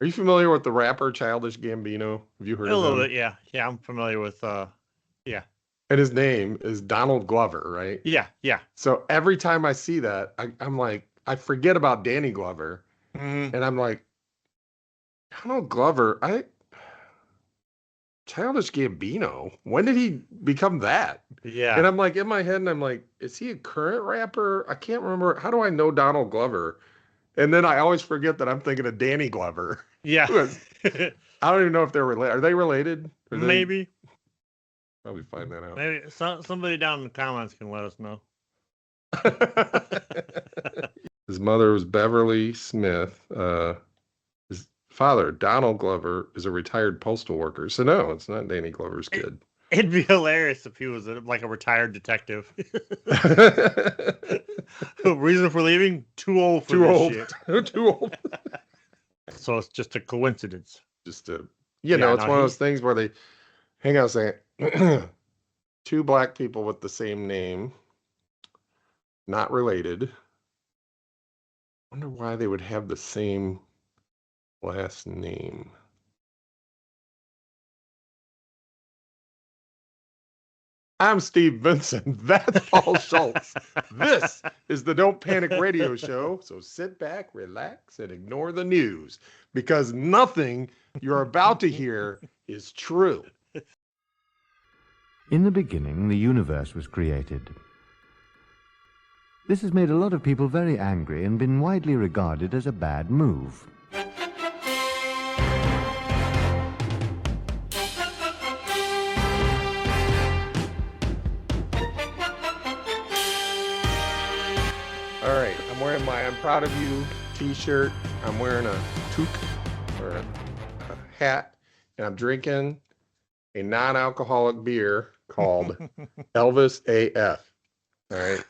Are you familiar with the rapper Childish Gambino? Have you heard A of little him? bit, yeah. Yeah, I'm familiar with yeah. And his name is Donald Glover, right? Yeah, yeah. So every time I see that, I'm like, I forget about Danny Glover, Hmm. and I'm like, Donald Glover, Childish Gambino. When did he become that? And Yeah. I'm like in my head, and I'm like, is he a current rapper? I can't remember. How do I know Donald Glover? And then I always forget that I'm thinking of Danny Glover. Yeah. Who is, I don't even know if they're related. Are they related? Are they Maybe. probably find that out? Maybe somebody down in the comments can let us know. His mother was Beverly Smith. His father, Donald Glover, is a retired postal worker. So no, it's not Danny Glover's kid. It'd be hilarious if he was like a retired detective. Reason for leaving? Too old for Too this old. shit. Too old. So it's just a coincidence. Just it's Yeah, one no, of those things where they hang on a second. Two black people with the same name, not related. Wonder why they would have the same last name. I'm Steve Vincent. That's Paul Schultz. This is the Don't Panic Radio Show. So sit back, relax, and ignore the news because nothing you're about to hear is true. In the beginning, the universe was created. This has made a lot of people very angry and been widely regarded as a bad move. All right, I'm wearing my I'm Proud of You t-shirt. I'm wearing a toque or a hat, and I'm drinking a non-alcoholic beer called Elvis AF. All right.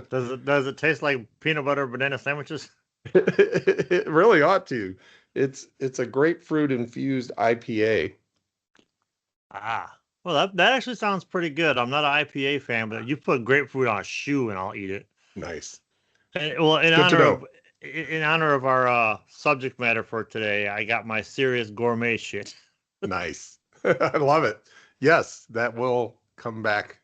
Does it taste like peanut butter banana sandwiches? It really ought to. It's a grapefruit infused IPA. Ah. Well, that actually sounds pretty good. I'm not an IPA fan, but you put grapefruit on a shoe and I'll eat it. Nice. And, well, Good to know. In honor of our subject matter for today, I got my serious gourmet shit. Nice. I love it. Yes, that will come back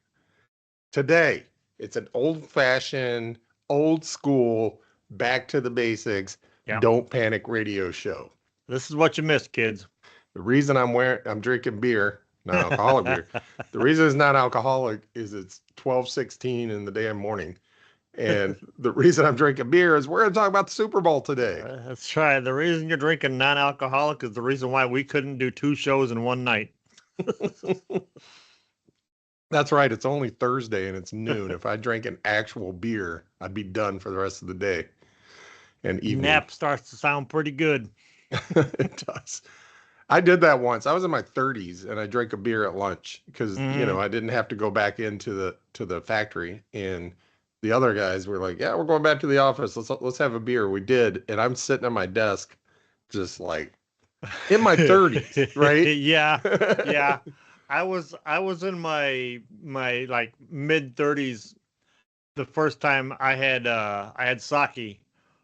today. It's an old-fashioned, old school, back to the basics, Yeah. Don't Panic radio show. This is what you missed, kids. The reason I'm drinking beer, non-alcoholic beer. The reason it's not alcoholic is it's 12:16 in the damn morning. And the reason I'm drinking beer is we're going to talk about the Super Bowl today. That's right. The reason you're drinking non-alcoholic is the reason why we couldn't do 2 shows in one night. That's right. It's only Thursday and it's noon. If I drank an actual beer, I'd be done for the rest of the day and evening. Nap starts to sound pretty good. It does. I did that once. I was in my 30s and I drank a beer at lunch because I didn't have to go back into the factory, and the other guys were like, "Yeah, we're going back to the office. Let's have a beer." We did, and I'm sitting at my desk, just like in my 30s, right? Yeah, yeah. I was in my like mid 30s the first time I had sake.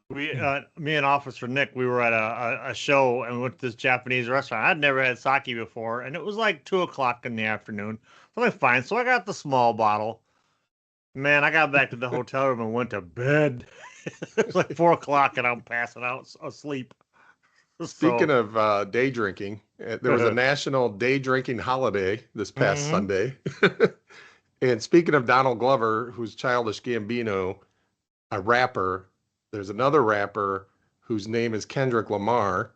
Me and Officer Nick, we were at a show and went to this Japanese restaurant. I'd never had sake before, and it was like 2:00 in the afternoon. So I'm like, fine. So I got the small bottle. Man, I got back to the hotel room and went to bed. It was like 4:00, and I'm passing out asleep. Speaking of day drinking, there was a national day drinking holiday this past Sunday. And speaking of Donald Glover, who's Childish Gambino, a rapper, there's another rapper whose name is Kendrick Lamar,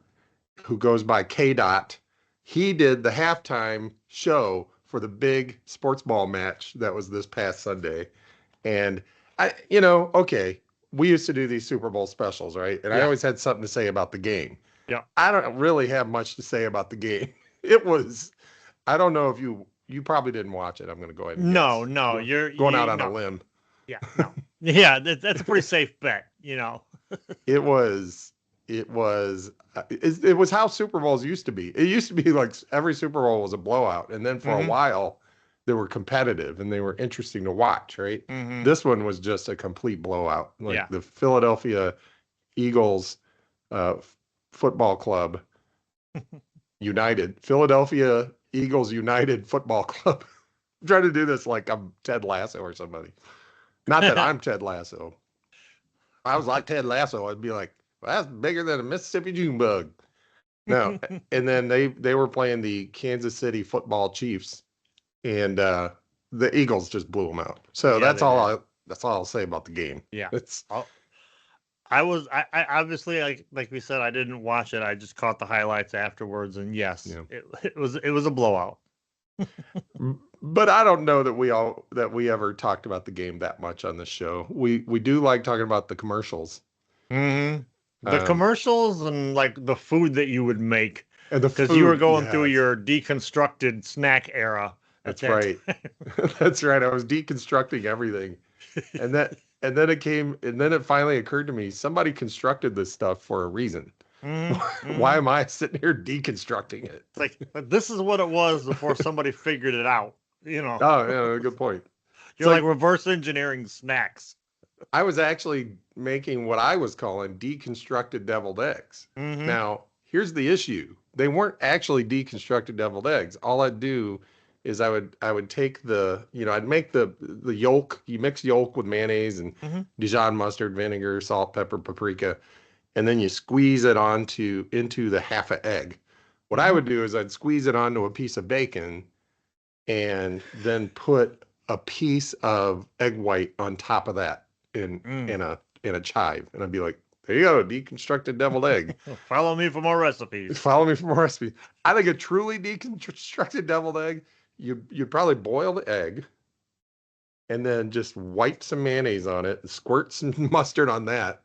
who goes by K. Dot. He did the halftime show for the big sports ball match that was this past Sunday. And okay, we used to do these Super Bowl specials, right? And I always had something to say about the game. Yeah. I don't really have much to say about the game. It was, I don't know if you probably didn't watch it. I'm going to go ahead and No, guess. you're going out on a limb. Yeah, no. Yeah, that's a pretty safe bet, It was how Super Bowls used to be. It used to be like every Super Bowl was a blowout, and then for a while they were competitive and they were interesting to watch, right? This one was just a complete blowout. Like the Philadelphia Eagles Football Club United, Philadelphia Eagles United Football Club. I'm trying to do this like I'm Ted Lasso or somebody. Not that I'm Ted Lasso. If I was like Ted Lasso, I'd be like, well, that's bigger than a Mississippi June bug. No. And then they were playing the Kansas City Football Chiefs, and the Eagles just blew them out. So Yeah, that's they all did. that's all I'll say about the game. Yeah. It's I obviously, like we said, I didn't watch it. I just caught the highlights afterwards, and yes, Yeah. it was a blowout. But I don't know that we ever talked about the game that much on this show. We do like talking about the commercials. Mm-hmm. The commercials and like the food that you would make, and the because you were food, going through yes. your deconstructed snack era. That's right. That's right. I was deconstructing everything. And then it finally occurred to me, somebody constructed this stuff for a reason. Why am I sitting here deconstructing it? It's like, this is what it was before somebody figured it out, you know. Oh, yeah, good point. You're like reverse engineering snacks. I was actually making what I was calling deconstructed deviled eggs. Now, here's the issue. They weren't actually deconstructed deviled eggs. All I'd do is I would take I'd make the yolk, you mix yolk with mayonnaise and Dijon mustard, vinegar, salt, pepper, paprika, and then you squeeze it into the half an egg. What I would do is I'd squeeze it onto a piece of bacon and then put a piece of egg white on top of that in a chive. And I'd be like, there you go, deconstructed deviled egg. Follow me for more recipes. Follow me for more recipes. I think a truly deconstructed deviled egg, you'd probably boil the egg and then just wipe some mayonnaise on it, squirt some mustard on that,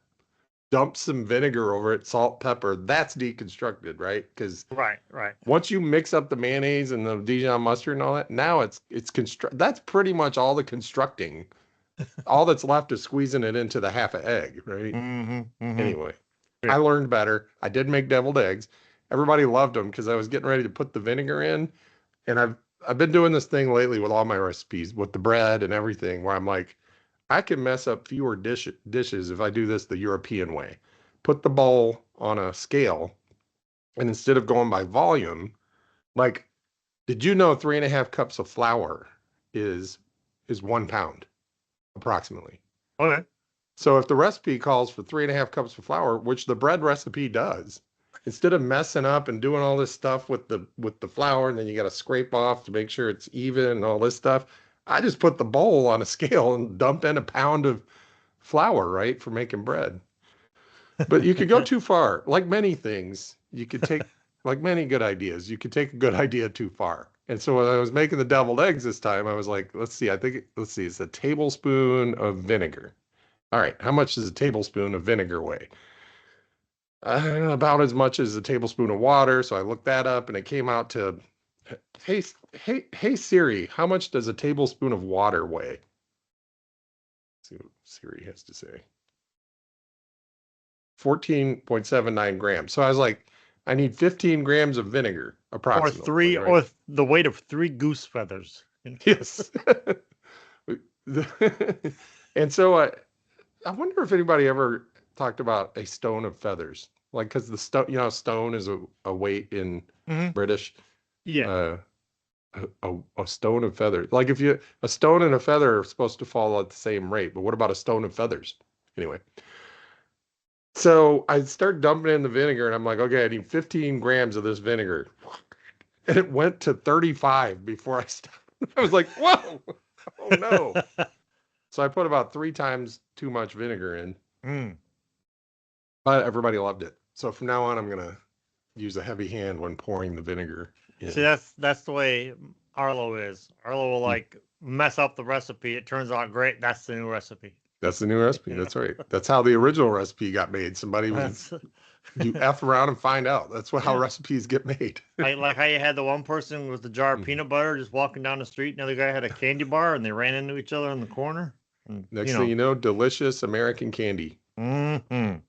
dump some vinegar over it, salt, pepper. That's deconstructed, right? Because right. Once you mix up the mayonnaise and the Dijon mustard and all that, now it's that's pretty much all the constructing. All that's left is squeezing it into the half an egg, right? Anyway, I learned better. I did make deviled eggs. Everybody loved them because I was getting ready to put the vinegar in, and I've been doing this thing lately with all my recipes, with the bread and everything, where I'm like, I can mess up fewer dishes if I do this the European way. Put the bowl on a scale, and instead of going by volume, like, did you know 3.5 cups of flour is 1 pound approximately? Okay. So if the recipe calls for 3.5 cups of flour, which the bread recipe does, instead of messing up and doing all this stuff with the flour, and then you got to scrape off to make sure it's even and all this stuff, I just put the bowl on a scale and dump in 1 pound of flour, right, for making bread. But you could go too far. Like many things, you could take, like many good ideas, you could take a good idea too far. And so when I was making the deviled eggs this time, I was like, let's see, it's a tablespoon of vinegar. All right, how much does a tablespoon of vinegar weigh? About as much as a tablespoon of water. So I looked that up, and it came out to, hey Siri, how much does a tablespoon of water weigh? Let's see what Siri has to say. 14.79 grams. So I was like, I need 15 grams of vinegar, approximately. Or the weight of 3 goose feathers. Yes. And so I wonder if anybody ever talked about a stone of feathers, like, because the stone, stone is a weight in British. Yeah. A stone of feathers. Like a stone and a feather are supposed to fall at the same rate, but what about a stone of feathers? Anyway. So I start dumping in the vinegar, and I'm like, okay, I need 15 grams of this vinegar. And it went to 35 before I stopped. I was like, whoa, oh no. So I put about 3 times too much vinegar in. But everybody loved it. So from now on, I'm going to use a heavy hand when pouring the vinegar in. See, that's the way Arlo is. Arlo will mess up the recipe. It turns out great. That's the new recipe. That's the new recipe. That's right. That's how the original recipe got made. Somebody was you F around and find out. That's how recipes get made. Like how you had the one person with the jar of peanut butter just walking down the street, and the other guy had a candy bar, and they ran into each other in the corner. And, Next thing you know, delicious American candy. Mm-hmm.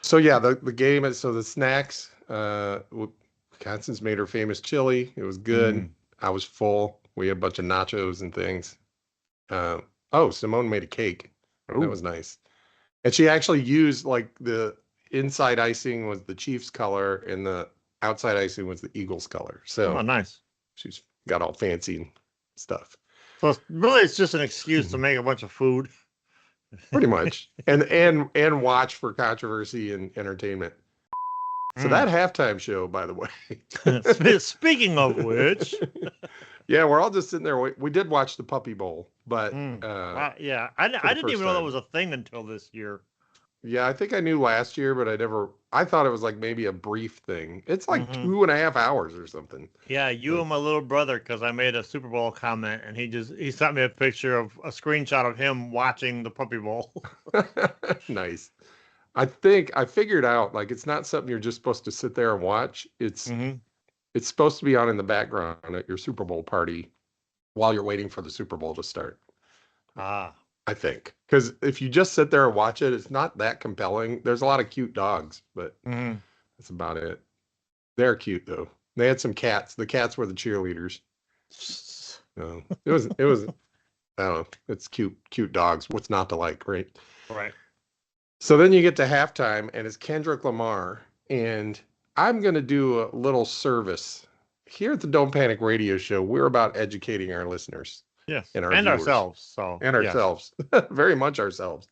So yeah, the game is, so the snacks, Constance made her famous chili. It was good. I was full. We had a bunch of nachos and things. Simone made a cake. Ooh. That was nice. And she actually used inside icing was the Chiefs color, and the outside icing was the Eagles color. So nice. she's got all fancy and stuff. So it's just an excuse to make a bunch of food. Pretty much, and watch for controversy and entertainment. So that halftime show, by the way. Speaking of which, yeah, we're all just sitting there. We did watch the Puppy Bowl, but yeah, I didn't even know that was a thing until this year. Yeah, I think I knew last year, but I thought it was like maybe a brief thing. It's like 2.5 hours or something. Yeah, you and my little brother, because I made a Super Bowl comment, and he sent me a picture of a screenshot of him watching the Puppy Bowl. Nice. I think I figured out, like, it's not something you're just supposed to sit there and watch. It's supposed to be on in the background at your Super Bowl party while you're waiting for the Super Bowl to start. I think, because if you just sit there and watch it, it's not that compelling. There's a lot of cute dogs, but that's about it. They're cute though. They had some cats. The cats were the cheerleaders. No, it was. I don't know. It's cute dogs. What's not to like, right? Right. So then you get to halftime, and it's Kendrick Lamar, and I'm gonna do a little service here at the Don't Panic Radio Show. We're about educating our listeners. Yes, and ourselves. Ourselves, very much ourselves.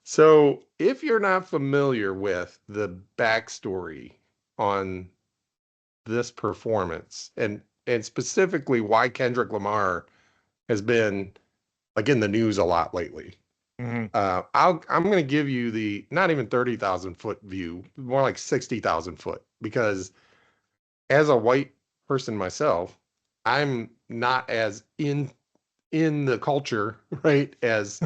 So if you're not familiar with the backstory on this performance, and specifically why Kendrick Lamar has been like in the news a lot lately, I'm going to give you the not even 30,000 foot view, more like 60,000 foot, because as a white person myself, I'm not as in the culture, right, as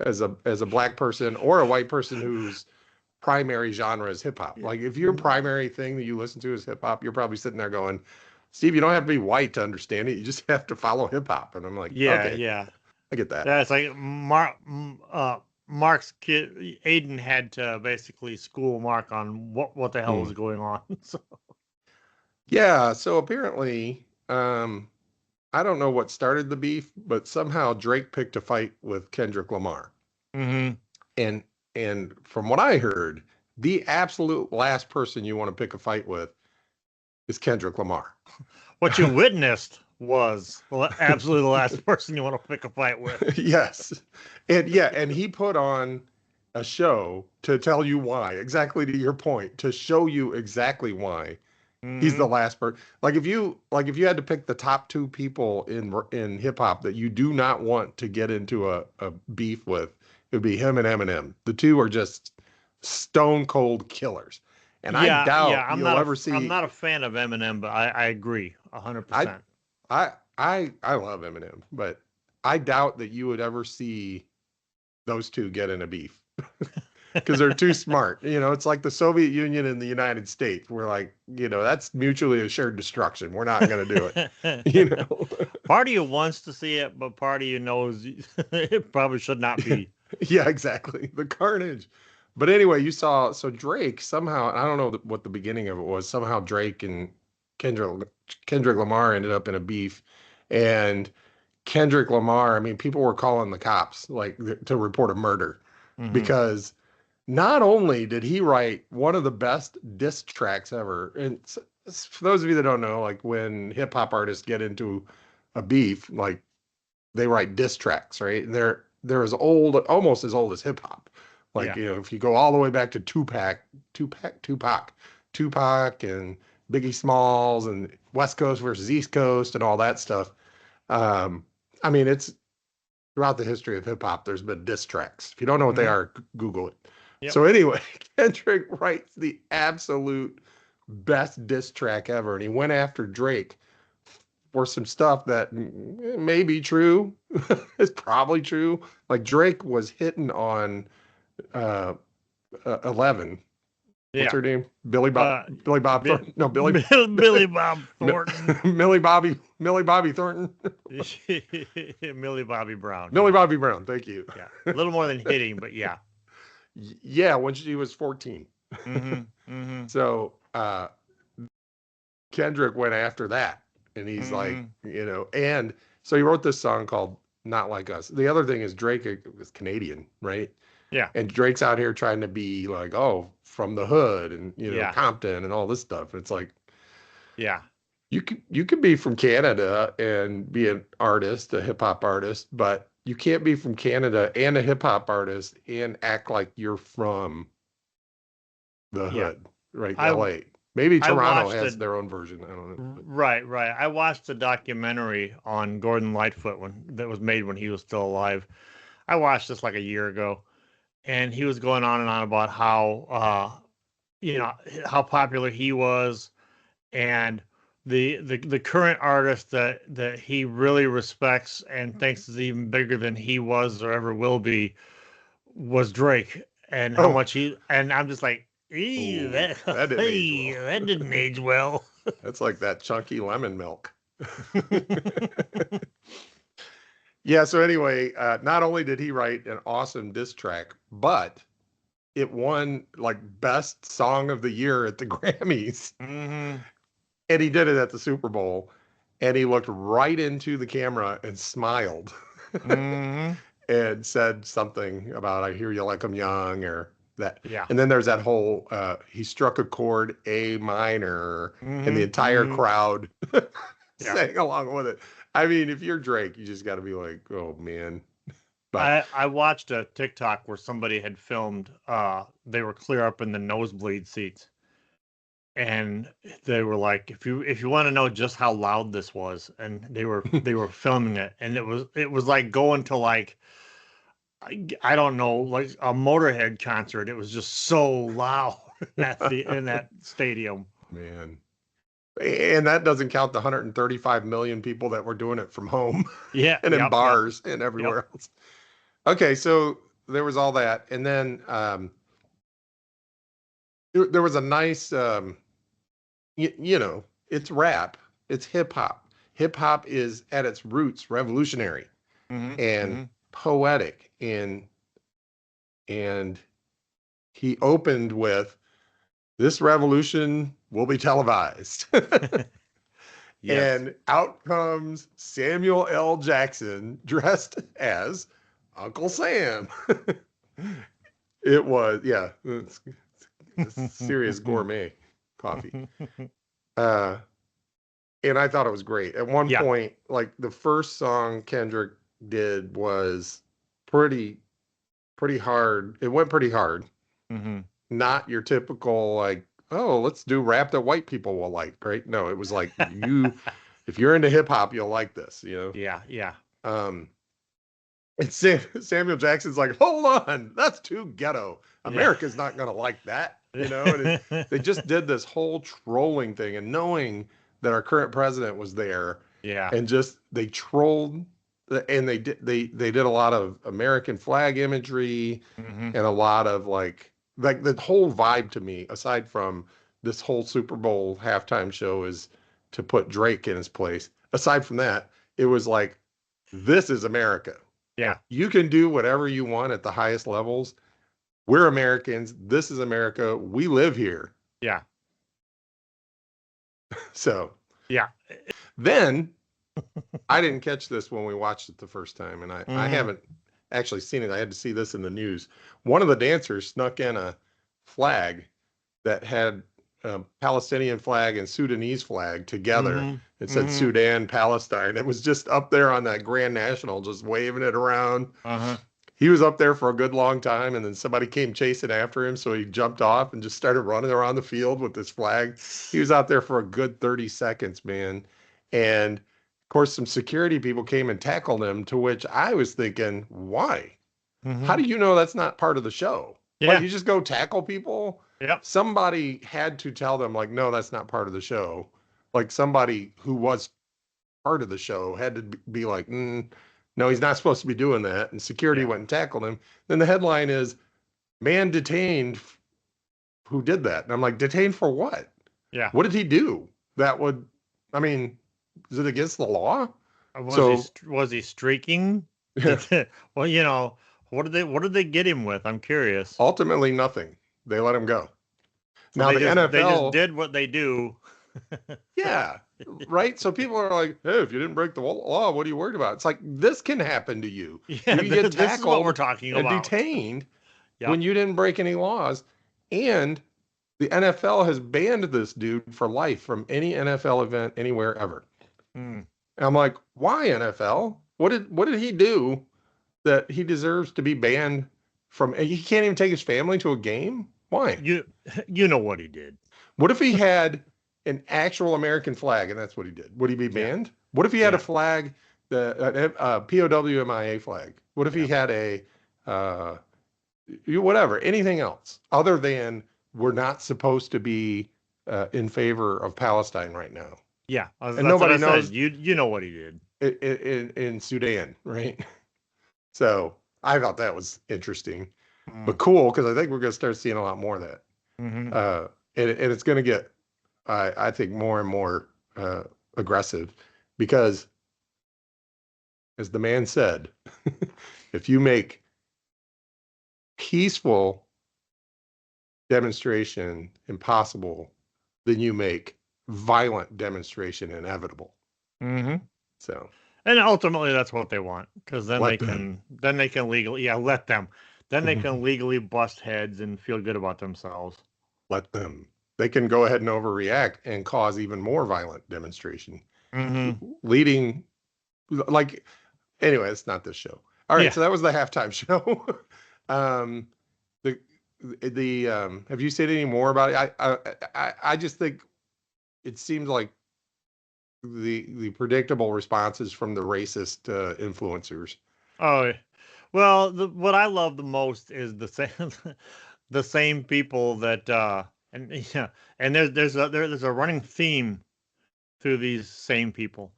a black person or a white person whose primary genre is hip hop. Like if your primary thing that you listen to is hip hop, you're probably sitting there going, Steve, you don't have to be white to understand it. You just have to follow hip hop. And I'm like, okay, I get that. Yeah, it's like Mark's kid, Aiden had to basically school Mark on what the hell was going on. So. Yeah, so apparently, I don't know what started the beef, but somehow Drake picked a fight with Kendrick Lamar. And from what I heard, the absolute last person you want to pick a fight with is Kendrick Lamar. What you witnessed was absolutely the last person you want to pick a fight with. Yes. And he put on a show to tell you why, exactly to your point, to show you exactly why. He's the last person. Like if you had to pick the top two people in hip hop that you do not want to get into a beef with, it would be him and Eminem. The two are just stone cold killers. And I doubt you'll ever see. I'm not a fan of Eminem, but I agree 100%. I love Eminem, but I doubt that you would ever see those two get in a beef. Because they're too smart. It's like the Soviet Union and the United States. We're like, that's mutually assured destruction. We're not going to do it. Part of you wants to see it, but part of you knows it probably should not be. Yeah, exactly. The carnage. But anyway, you saw, so Drake somehow, I don't know what the beginning of it was, somehow Drake and Kendrick Lamar ended up in a beef. And Kendrick Lamar, I mean, people were calling the cops like to report a murder because not only did he write one of the best diss tracks ever, and for those of you that don't know, like when hip hop artists get into a beef, like they write diss tracks, right? And they're as old, almost as old as hip hop. Like, if you go all the way back to Tupac, and Biggie Smalls and West Coast versus East Coast and all that stuff. I mean, it's throughout the history of hip hop, there's been diss tracks. If you don't know what they are, Google it. Yep. So anyway, Kendrick writes the absolute best diss track ever, and he went after Drake for some stuff that may be true. It's probably true. Like Drake was hitting on 11. What's her name? Billy Bob Thornton. No, Billy Bob Thornton. Millie Bobby Thornton. Millie Bobby Brown. Millie Bobby Brown. Thank you. Yeah, a little more than hitting, but yeah. Yeah, when she was 14. So Kendrick went after that, and he's like, and so he wrote this song called "Not Like Us." The other thing is Drake was Canadian, right? Yeah. And Drake's out here trying to be like, oh, from the hood and Yeah. Compton and all this stuff. It's like, Yeah. you could be from Canada and be an artist, a hip hop artist, but you can't be from Canada and a hip hop artist and act like you're from the Yeah. hood, right? I LA. Maybe I Toronto watched has the their own version. I don't know. But right. I watched the documentary on Gordon Lightfoot that was made when he was still alive. I watched this like a year ago, and he was going on and on about how how popular he was, and the current artist that he really respects and thinks is even bigger than he was or ever will be was Drake, and how oh, much and I'm just like, "Ew, oh, that didn't age well. that didn't age well." That's like that chunky lemon milk. Yeah. So anyway, not only did he write an awesome diss track, but it won like best song of the year at the Grammys. Mm-hmm. And he did it at the Super Bowl. And he looked right into the camera and smiled Mm-hmm. and said something about, I hear you like I'm young, or that. Yeah. And then there's that whole, he struck a chord A minor, and the entire crowd sang along with it. I mean, if you're Drake, you just got to be like, oh, man. But I watched a TikTok where somebody had filmed, they were clear up in the nosebleed seats. And they were like, if you want to know just how loud this was, and they were filming it, and it was like going to like I don't know, like a Motorhead concert. It was just so loud in that stadium. Man. And that doesn't count the 135 million people that were doing it from home Yeah, and in bars and everywhere else. Okay, so there was all that. And then there was a nice, it's rap, it's hip hop. Hip hop is at its roots revolutionary and poetic. And he opened with, this revolution will be televised. Yes. And out comes Samuel L. Jackson dressed as Uncle Sam. It was, yeah, it's serious gourmet coffee. And I thought it was great. At one point, like the first song Kendrick did was pretty hard. It went pretty hard. Not your typical like, oh, let's do rap that white people will like, right? No, it was like, if you're into hip hop, you'll like this, Yeah. And Samuel Jackson's like, hold on, that's too ghetto. America's not gonna like that, And they just did this whole trolling thing, and knowing that our current president was there, and just they trolled, and they did a lot of American flag imagery, and a lot of like the whole vibe to me, aside from this whole Super Bowl halftime show, is to put Drake in his place. Aside from that, it was like, this is America. Yeah. You can do whatever you want at the highest levels. We're Americans. This is America. We live here. Yeah. So, yeah. Then I didn't catch this when we watched it the first time, and I haven't actually seen it. I had to see this in the news. One of the dancers snuck in a flag that had a Palestinian flag and Sudanese flag together. It said Sudan, Palestine. It was just up there on that Grand National, just waving it around. He was up there for a good long time, and then somebody came chasing after him, so he jumped off and just started running around the field with this flag. He was out there for a good 30 seconds, man. And of course, some security people came and tackled him, to which I was thinking, why? How do you know that's not part of the show? Yeah. Like, you just go tackle people? Yep. Somebody had to tell them, like, no, that's not part of the show. Like, somebody who was part of the show had to be like, no, he's not supposed to be doing that. And security went and tackled him. Then the headline is, man detained who did that. And I'm like, detained for what? Yeah. What did he do? That would, I mean, is it against the law? Was he streaking? Well, what did they get him with? I'm curious. Ultimately, nothing. They let him go. So now the NFL, they just did what they do. Yeah, right. So people are like, "Hey, if you didn't break the law, what are you worried about?" It's like, this can happen to you. Yeah, you get tackled, this is what we're talking and about. detained, when you didn't break any laws. And the NFL has banned this dude for life from any NFL event anywhere ever. And I'm like, why NFL? What did he do that he deserves to be banned from? He can't even take his family to a game? Why? You know what he did. What if he had an actual American flag and that's what he did? Would he be banned? What if he had a flag, the POWMIA flag? What if he had a whatever, anything else other than we're not supposed to be in favor of Palestine right now? Yeah, and nobody knows. You know what he did in Sudan, right? So I thought that was interesting, but cool because I think we're going to start seeing a lot more of that. And it's going to get, I think, more and more aggressive because, as the man said, if you make peaceful demonstration impossible, then you make violent demonstration inevitable. So, and ultimately that's what they want, because then they can legally let them. Then they can legally bust heads and feel good about themselves. Let them. They can go ahead and overreact and cause even more violent demonstration, leading like. Anyway, it's not this show. All right, so that was the halftime show. Have you said any more about it? I just think it seems like the predictable responses from the racist influencers. Oh, well, what I love the most is the same people that and there's a running theme through these same people,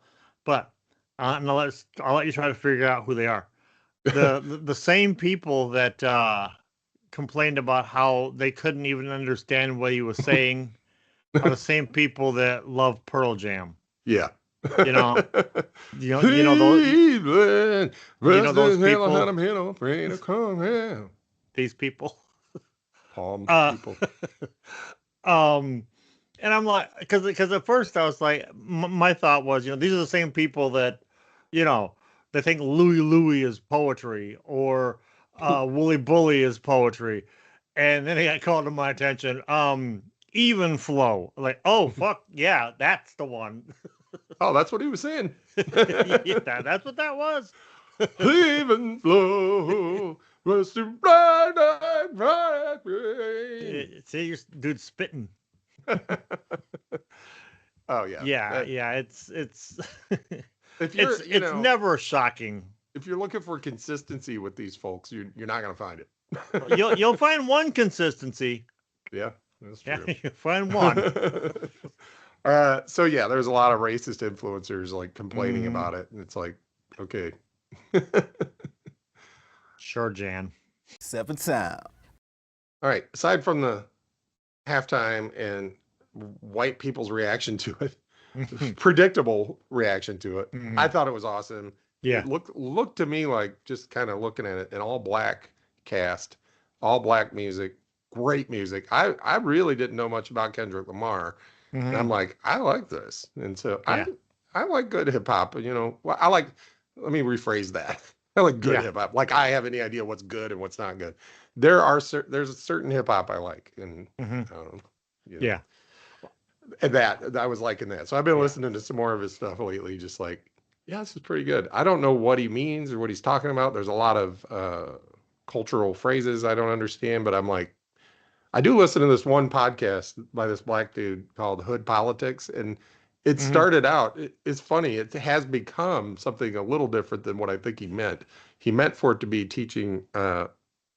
but I'll let you try to figure out who they are. The same people that complained about how they couldn't even understand what he was saying are the same people that love Pearl Jam. Yeah. You know those people. These people. Palm people. And I'm like, because at first I was like, my thought was, these are the same people that, they think Louie Louie is poetry or Wooly Bully is poetry, and then it got called to my attention. Even flow, like, oh fuck yeah, that's the one. Oh, that's what he was saying. Yeah, that's what that was. Even flow, rusty bright. See, your dude spitting. Oh yeah. Yeah. It's if you're, it's never shocking. If you're looking for consistency with these folks, you're not going to find it. You'll find one consistency. Yeah, that's true. Yeah, you find one. So yeah, there's a lot of racist influencers like complaining about it, and it's like, okay. Sure, Jan. 7 sound. All right. Aside from the halftime and white people's reaction to it, predictable reaction to it, I thought it was awesome. Yeah. It looked to me like, just kind of looking at it, an all black cast, all black music, great music. I really didn't know much about Kendrick Lamar. And I'm like, I like this. And so I like good hip hop, well, let me rephrase that. I like good hip hop. Like I have any idea what's good and what's not good. There's a certain hip hop I like, and I don't know, yeah. And that I was liking that. So I've been listening to some more of his stuff lately, just like, yeah, this is pretty good. I don't know what he means or what he's talking about. There's a lot of cultural phrases I don't understand, but I'm like, I do listen to this one podcast by this black dude called Hood Politics, and it started out, it's funny, it has become something a little different than what I think he meant. He meant for it to be teaching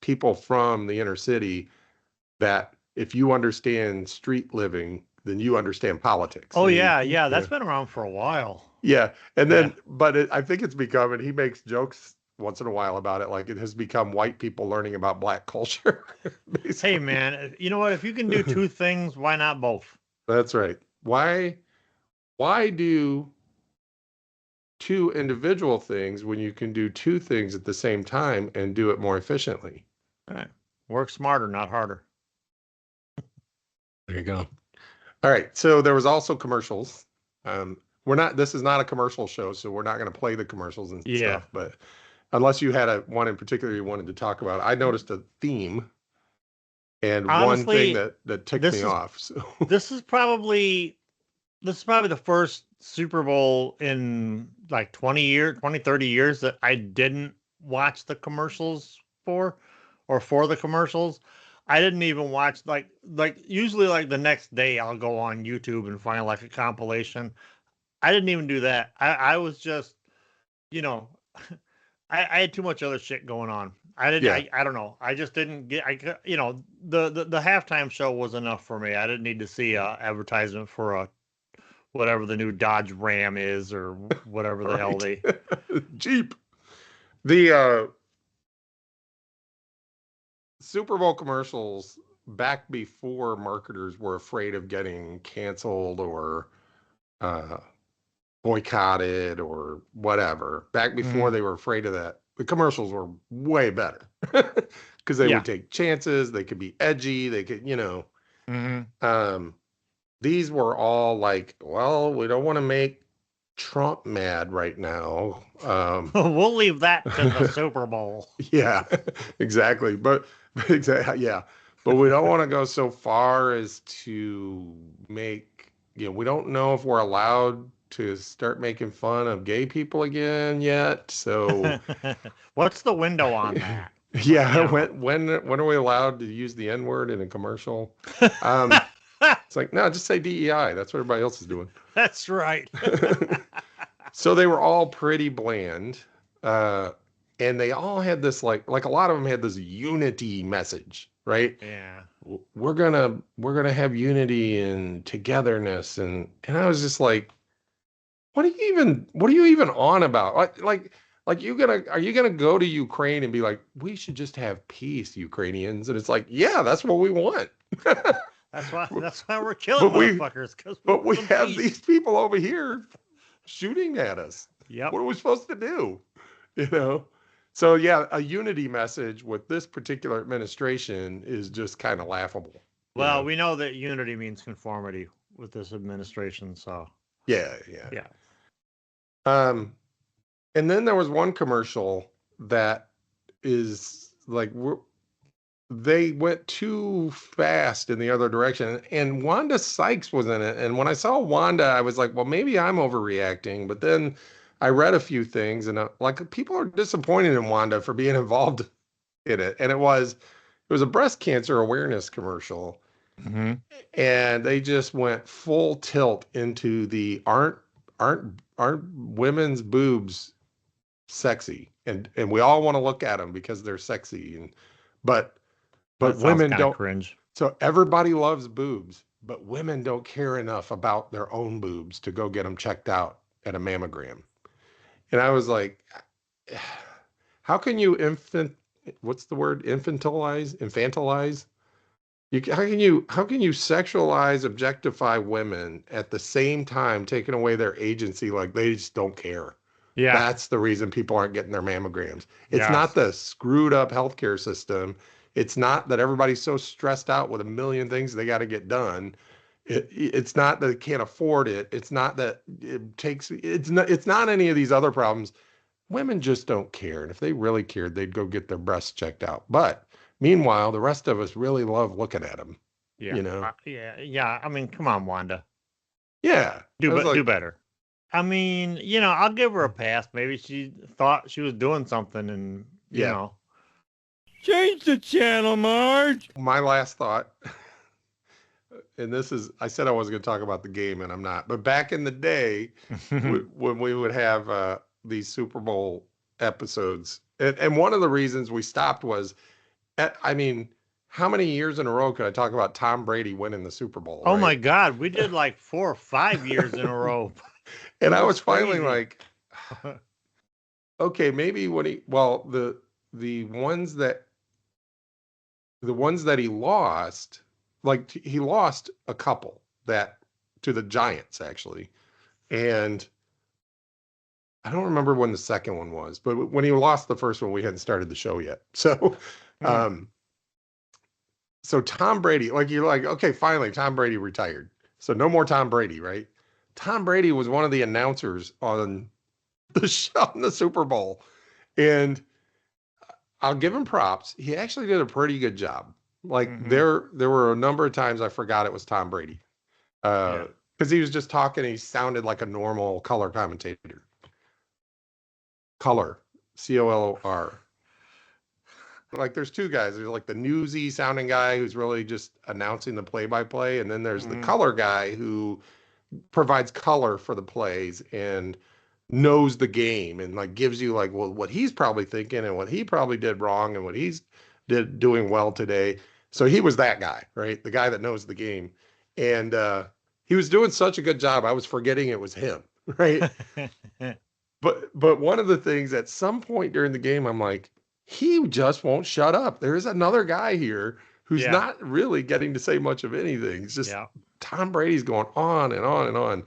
people from the inner city that if you understand street living, then you understand politics. Oh, yeah. That's been around for a while. Yeah. And then, but I think it's become, and he makes jokes once in a while about it, like it has become white people learning about black culture. Hey, man, you know what? If you can do two things, why not both? That's right. Why do two individual things when you can do two things at the same time and do it more efficiently? All right. Work smarter, not harder. There you go. All right. So there was also commercials. This is not a commercial show, so we're not going to play the commercials and stuff, but unless you had one in particular you wanted to talk about, I noticed a theme And one thing Honestly, that ticked this me is off. So, this is probably the first Super Bowl in like 30 years that I didn't watch the commercials for or for the commercials. I didn't even watch like usually like the next day I'll go on YouTube and find like a compilation. I didn't even do that. I was just, you know, I had too much other shit going on. I didn't. yeah, I don't know. I just didn't get. The halftime show was enough for me. I didn't need to see a advertisement for a whatever the new Dodge Ram is or whatever the hell right. they. Jeep. The Super Bowl commercials back before marketers were afraid of getting canceled or uh, boycotted or whatever. Back before Mhm. they were afraid of that, the commercials were way better because they would Yeah. take chances. They could be edgy. They could, Hmm. um, these were all like, well, we don't want to make Trump mad right now. We'll leave that to the Super Bowl. Yeah, exactly. But exactly, yeah. But we don't want to go so far as to make, we don't know if we're allowed to start making fun of gay people again yet. So, What's the window on that? yeah, You know. when are we allowed to use the N-word in a commercial? Um, it's like, no, just say DEI. That's what everybody else is doing. That's right. So they were all pretty bland. Uh, and they all had this like a lot of them had this unity message, right? Yeah. We're gonna have unity and togetherness, and I was just like, what are you even on about? Like are you gonna go to Ukraine and be like, we should just have peace, Ukrainians? And it's like, yeah, that's what we want. That's why we're killing But we motherfuckers because we but want we some have peace. these people over here shooting at us. Yep. What are we supposed to do? You know? So yeah, a unity message with this particular administration is just kind of laughable, you Well, know? we know that unity means conformity with this administration, so Yeah, yeah. yeah. Um, and then there was one commercial that is like they went too fast in the other direction, and Wanda Sykes was in it. And when I saw Wanda, I was like, well, maybe I'm overreacting. But then I read a few things, and like people are disappointed in Wanda for being involved in it. And it was a breast cancer awareness commercial, Hmm. and they just went full tilt into the aren't women's boobs sexy, and we all want to look at them because they're sexy, and but That sounds women kind of don't. cringe. So everybody loves boobs, but women don't care enough about their own boobs to go get them checked out at a mammogram. And I was like, how can you what's the word, infantilize. How can you sexualize, objectify women at the same time taking away their agency, like they just don't care? Yeah. That's the reason people aren't getting their mammograms. It's not Yes. the screwed up healthcare system. It's not that everybody's so stressed out with a million things they got to get done. It's not that they can't afford it. It's not that it's not any of these other problems. Women just don't care. And if they really cared, they'd go get their breasts checked out. But meanwhile, the rest of us really love looking at them, Yeah. you know? Yeah. Yeah. I mean, come on, Wanda. Yeah. I was Do like, better. I mean, I'll give her a pass. Maybe she thought she was doing something and, yeah. Change the channel, Marge. My last thought, and I said I wasn't going to talk about the game, and I'm not. But back in the day, when we would have these Super Bowl episodes, and one of the reasons we stopped was, I mean, how many years in a row could I talk about Tom Brady winning the Super Bowl, Oh my right? God, we did like 4 or 5 years in a row. And It I was was finally crazy. like, okay, maybe the ones that he lost, like he lost a couple that to the Giants actually, and I don't remember when the second one was, but when he lost the first one, we hadn't started the show yet. So, Hmm. um, so Tom Brady, like you're like, okay, finally Tom Brady retired, so no more Tom Brady, right? Tom Brady was one of the announcers on the show, on the Super Bowl, and I'll give him props. He actually did a pretty good job. Like there were a number of times I forgot it was Tom Brady. Because he was just talking, he sounded like a normal color commentator. Color, COLOR. Like there's two guys. There's like the newsy sounding guy who's really just announcing the play-by-play, and then there's the color guy who provides color for the plays and knows the game and like gives you like, well, what he's probably thinking and what he probably did wrong and what he's doing well today. So he was that guy, right? The guy that knows the game. And he was doing such a good job. I was forgetting it was him, right? But one of the things at some point during the game, I'm like, he just won't shut up. There's another guy here who's not really getting to say much of anything. It's just Tom Brady's going on and on and on.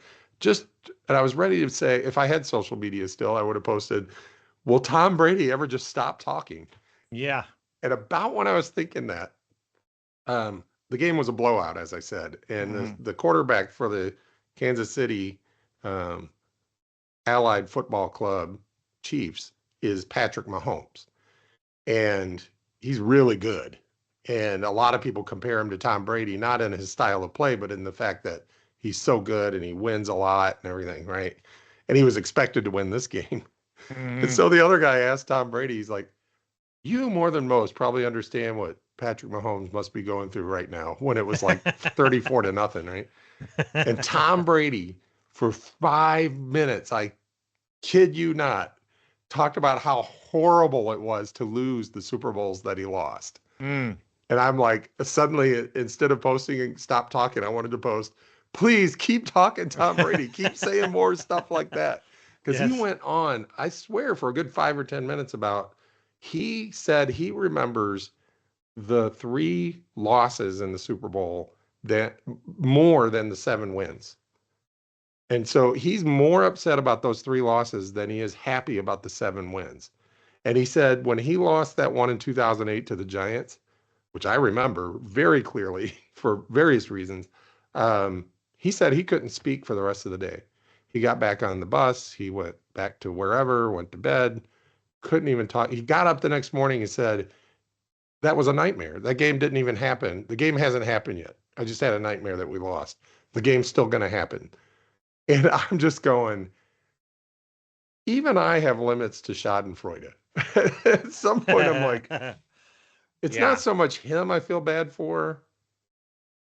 And I was ready to say, if I had social media still, I would have posted, will Tom Brady ever just stop talking? Yeah. And about when I was thinking that, the game was a blowout, as I said. And the quarterback for the Kansas City Allied Football Club Chiefs is Patrick Mahomes. And he's really good. And a lot of people compare him to Tom Brady, not in his style of play, but in the fact that he's so good and he wins a lot and everything, right? And he was expected to win this game. And so the other guy asked Tom Brady, he's like, you more than most probably understand what Patrick Mahomes must be going through right now, when it was like 34-0, right? And Tom Brady, for 5 minutes, I kid you not, talked about how horrible it was to lose the Super Bowls that he lost. And I'm like, suddenly, instead of posting stop talking, I wanted to post, please keep talking, Tom Brady. Keep saying more stuff like that. Because he went on, I swear, for a good 5 or 10 minutes about, he said he remembers the 3 losses in the Super Bowl that more than the 7 wins. And so he's more upset about those 3 losses than he is happy about the 7 wins. And he said when he lost that one in 2008 to the Giants, which I remember very clearly for various reasons, he said he couldn't speak for the rest of the day. He got back on the bus. He went back to wherever, went to bed, couldn't even talk. He got up the next morning and said, that was a nightmare. That game didn't even happen. The game hasn't happened yet. I just had a nightmare that we lost. The game's still going to happen. And I'm just going, even I have limits to Schadenfreude. At some point, I'm like, it's not so much him I feel bad for,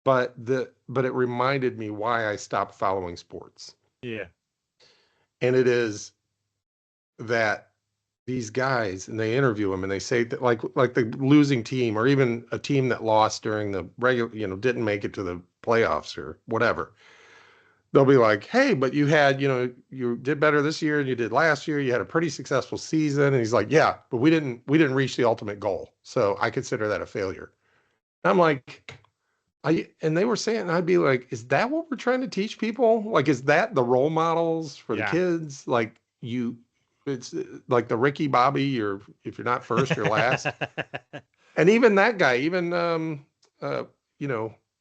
but it reminded me why I stopped following sports. Yeah. And it is that these guys, and they interview them and they say that like the losing team, or even a team that lost during the regular, didn't make it to the playoffs or whatever. They'll be like, hey, but you had, you did better this year than you did last year. You had a pretty successful season. And he's like, yeah, but we didn't reach the ultimate goal. So I consider that a failure. And I'm like, and they were saying, I'd be like, is that what we're trying to teach people? Like, is that the role models for the kids? Like it's like the Ricky Bobby, if you're not first, you're last. And even that guy,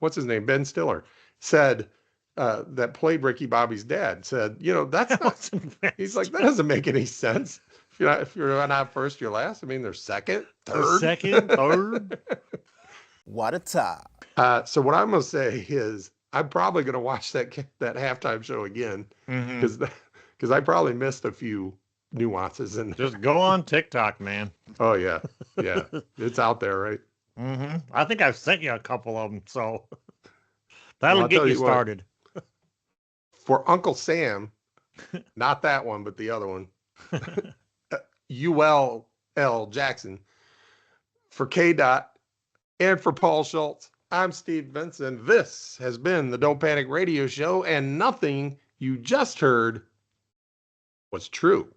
what's his name? Ben Stiller said, that played Ricky Bobby's dad, said, that's not, he's like, that doesn't make any sense. If you're not first, you're last. I mean, they're second, third. Third. What a top. So what I'm going to say is I'm probably going to watch that halftime show again, because I probably missed a few nuances. And just go on TikTok, man. Oh, yeah. Yeah. It's out there, right? I think I've sent you a couple of them, so that'll get you started. For Uncle Sam, not that one, but the other one, ULL Jackson, for K-Dot, and for Paul Schultz, I'm Steve Benson. This has been the Don't Panic Radio Show, and nothing you just heard was true.